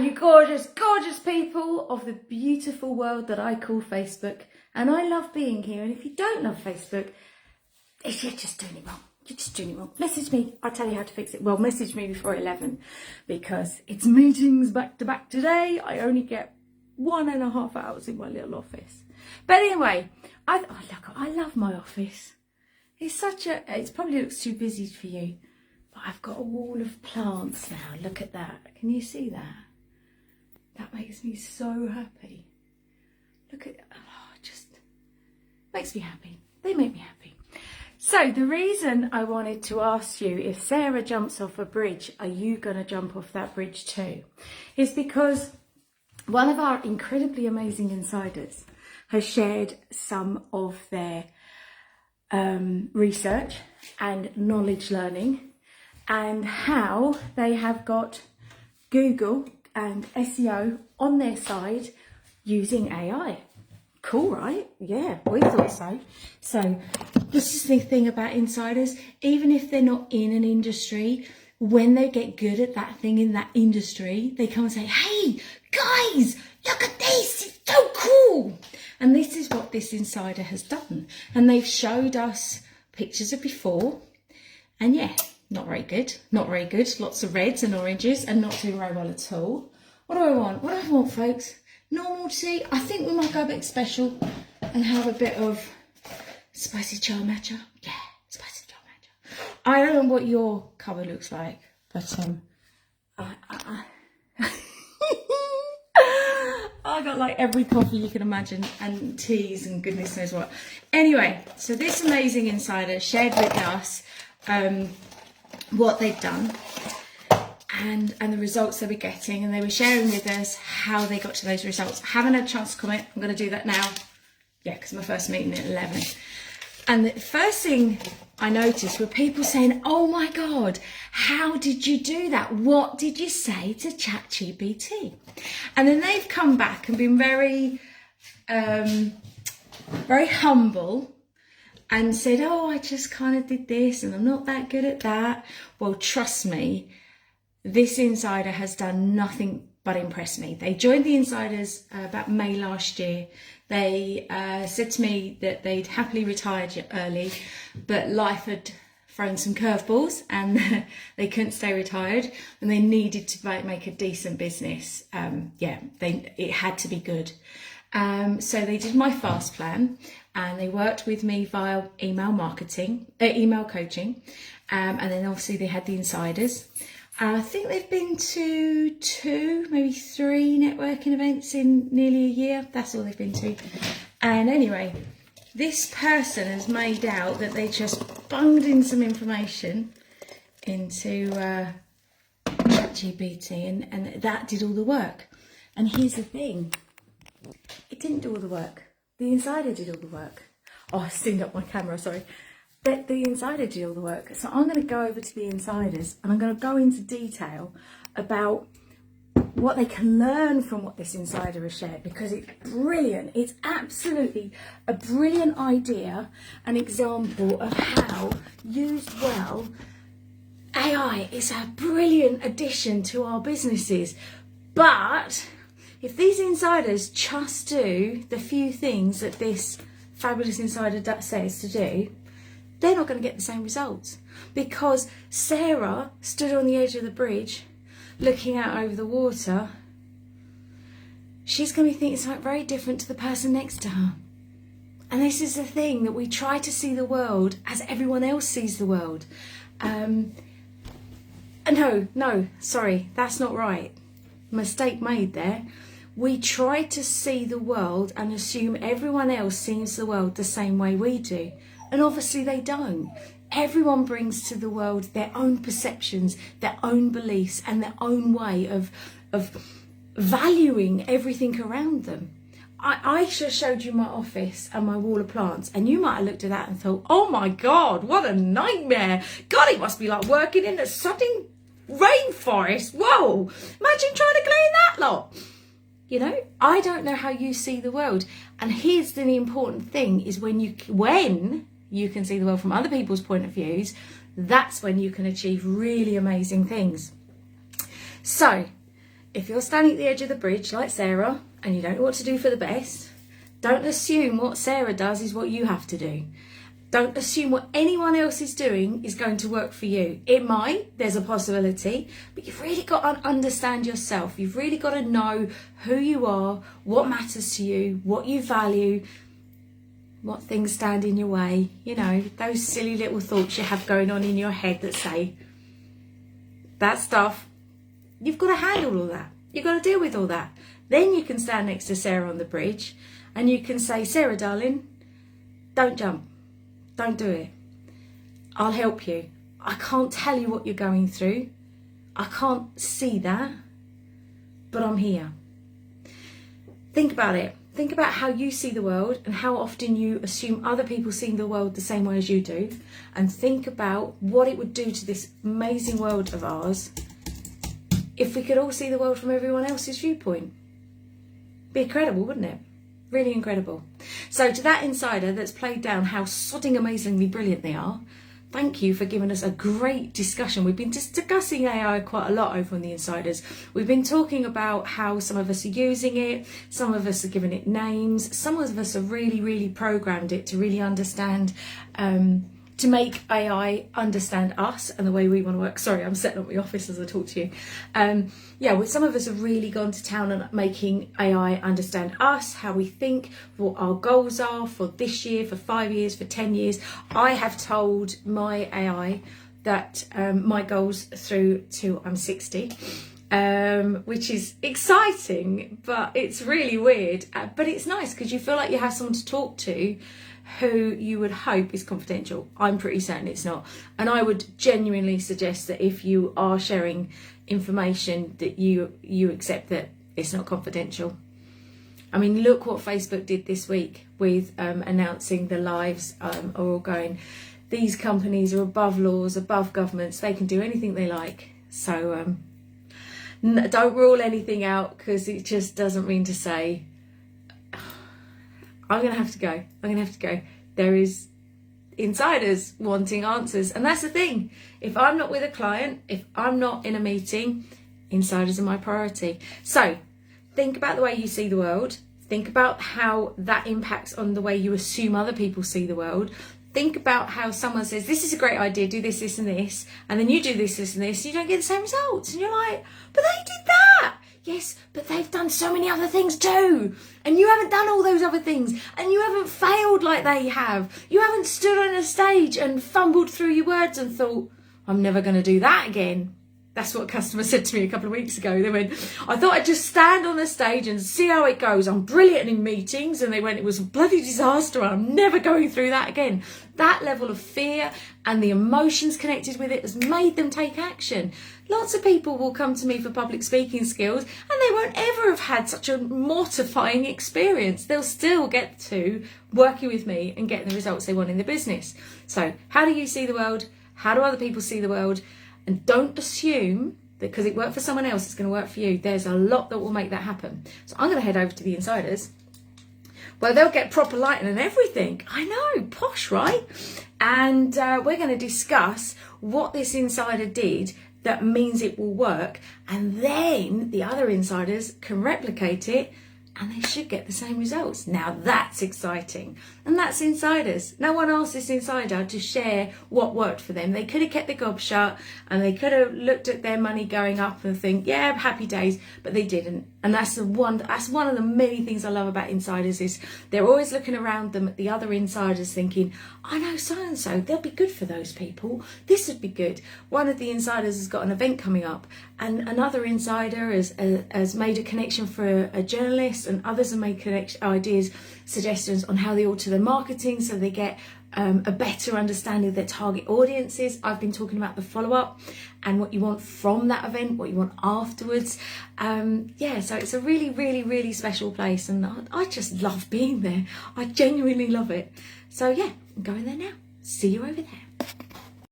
you gorgeous, gorgeous people of the beautiful world that I call Facebook. And I love being here. And if you don't love Facebook, you're just doing it wrong. You're just doing it wrong. Message me. I'll tell you how to fix it. Well, message me before 11 because it's meetings back to back today. I only get 1.5 hours in my little office. But anyway, I love my office. It probably looks too busy for you. But I've got a wall of plants now. Look at that. Can you see that? That makes me so happy. Look at, just makes me happy. They make me happy. So the reason I wanted to ask you, if Sarah jumps off a bridge, are you going to jump off that bridge too? Is because one of our incredibly amazing insiders has shared some of their research and knowledge learning and how they have got Google and SEO on their side using AI. Cool, right? Yeah, we thought so. So this is the thing about insiders. Even if they're not in an industry, when they get good at that thing in that industry, they come and say, hey, guys, look at this. It's so cool. And this is what this insider has done. And they've showed us pictures of before. And yeah, not very good. Not very good. Lots of reds and oranges and not doing very well at all. What do I want? What do I want, folks? Normality. I think we might go a bit special and have a bit of spicy chow matcha. Yeah, spicy chow matcha. I don't know what your cupboard looks like, but I got like every coffee you can imagine and teas and goodness knows what. Anyway, so this amazing insider shared with us what they've done and the results they were getting, and they were sharing with us how they got to those results. I haven't had a chance to comment. I'm going to do that now. Yeah, because my first meeting at 11. And the first thing I noticed were people saying, oh my God, how did you do that? What did you say to ChatGPT? And then they've come back and been very, very humble and said, oh, I just kind of did this and I'm not that good at that. Well, trust me, this insider has done nothing but impress me. They joined the insiders about May last year. They said to me that they'd happily retired it early, but life had thrown some curveballs and they couldn't stay retired and they needed to make a decent business. It had to be good. So they did my fast plan and they worked with me via email coaching. And then obviously they had the insiders. I think they've been to 2, maybe 3 networking events in nearly a year. That's all they've been to. And anyway, this person has made out that they just bunged in some information into ChatGPT and that did all the work. And here's the thing. It didn't do all the work. The insider did all the work. Oh, I steamed up my camera, sorry. But the insider did all the work. So I'm going to go over to the insiders and I'm going to go into detail about what they can learn from what this insider has shared, because it's brilliant. It's absolutely a brilliant idea, an example of how, used well, AI is a brilliant addition to our businesses. But if these insiders just do the few things that this fabulous insider says to do, they're not going to get the same results, because Sarah stood on the edge of the bridge looking out over the water. She's going to be thinking something very different to the person next to her. And this is the thing, that we try to see the world as everyone else sees the world. No, sorry, that's not right. Mistake made there. We try to see the world and assume everyone else sees the world the same way we do. And obviously they don't. Everyone brings to the world their own perceptions, their own beliefs, and their own way of valuing everything around them. I just showed you my office and my wall of plants, and you might have looked at that and thought, oh my God, what a nightmare. God, it must be like working in a sodding rainforest. Whoa, imagine trying to clean that lot. You know, I don't know how you see the world. And here's the important thing, is when you can see the world from other people's point of views, that's when you can achieve really amazing things. So if you're standing at the edge of the bridge like Sarah and you don't know what to do for the best, don't assume what Sarah does is what you have to do. Don't assume what anyone else is doing is going to work for you. It might, there's a possibility, but you've really got to understand yourself. You've really got to know who you are, what matters to you, what you value, what things stand in your way. You know, those silly little thoughts you have going on in your head that say that stuff. You've got to handle all that. You've got to deal with all that. Then you can stand next to Sarah on the bridge and you can say, Sarah, darling, don't jump. Don't do it. I'll help you. I can't tell you what you're going through. I can't see that, but I'm here. Think about it. Think about how you see the world and how often you assume other people see the world the same way as you do. And think about what it would do to this amazing world of ours if we could all see the world from everyone else's viewpoint. Be incredible, wouldn't it? Really incredible. So to that insider that's played down how sodding amazingly brilliant they are, thank you for giving us a great discussion. We've been discussing AI quite a lot over on The Insiders. We've been talking about how some of us are using it, some of us are giving it names, some of us have really, really programmed it to really understand, to make AI understand us and the way we want to work. Sorry, I'm setting up my office as I talk to you. Well, some of us have really gone to town on making AI understand us, how we think, what our goals are for this year, for 5 years, for 10 years. I have told my AI that my goals through till I'm 60, which is exciting, but it's really weird. But it's nice because you feel like you have someone to talk to who you would hope is confidential. I'm pretty certain it's not. And I would genuinely suggest that if you are sharing information that you accept that it's not confidential. I mean, look what Facebook did this week with announcing the lives are all going. These companies are above laws, above governments. They can do anything they like. So don't rule anything out, because it just doesn't mean to say, I'm going to have to go. I'm going to have to go. There is insiders wanting answers. And that's the thing. If I'm not with a client, if I'm not in a meeting, insiders are my priority. So think about the way you see the world. Think about how that impacts on the way you assume other people see the world. Think about how someone says, this is a great idea, do this, this and this. And then you do this, this and this. And you don't get the same results. And you're like, but they did that. Yes, but they've done so many other things too. And you haven't done all those other things. And you haven't failed like they have. You haven't stood on a stage and fumbled through your words and thought, I'm never going to do that again. That's what a customer said to me a couple of weeks ago. They went, I thought I'd just stand on the stage and see how it goes. I'm brilliant in meetings. And they went, it was a bloody disaster. I'm never going through that again. That level of fear and the emotions connected with it has made them take action. Lots of people will come to me for public speaking skills and they won't ever have had such a mortifying experience. They'll still get to working with me and getting the results they want in the business. So how do you see the world? How do other people see the world? And don't assume that because it worked for someone else, it's going to work for you. There's a lot that will make that happen. So I'm going to head over to the Insiders, where they'll get proper lighting and everything. I know, posh, right? And we're going to discuss what this insider did that means it will work. And then the other insiders can replicate it and they should get the same results. Now that's exciting. And that's insiders. No one asked this insider to share what worked for them. They could have kept their gob shut and they could have looked at their money going up and think, yeah, happy days, but they didn't. And that's one of the many things I love about insiders is they're always looking around them at the other insiders thinking, I know so-and-so, they'll be good for those people. This would be good. One of the insiders has got an event coming up and another insider has made a connection for a journalist, and others have made ideas, suggestions on how they alter their marketing so they get a better understanding of their target audiences. I've been talking about the follow-up and what you want from that event, what you want afterwards. So it's a really, really, really special place, and I just love being there. I genuinely love it. So yeah, I'm going there now. See you over there.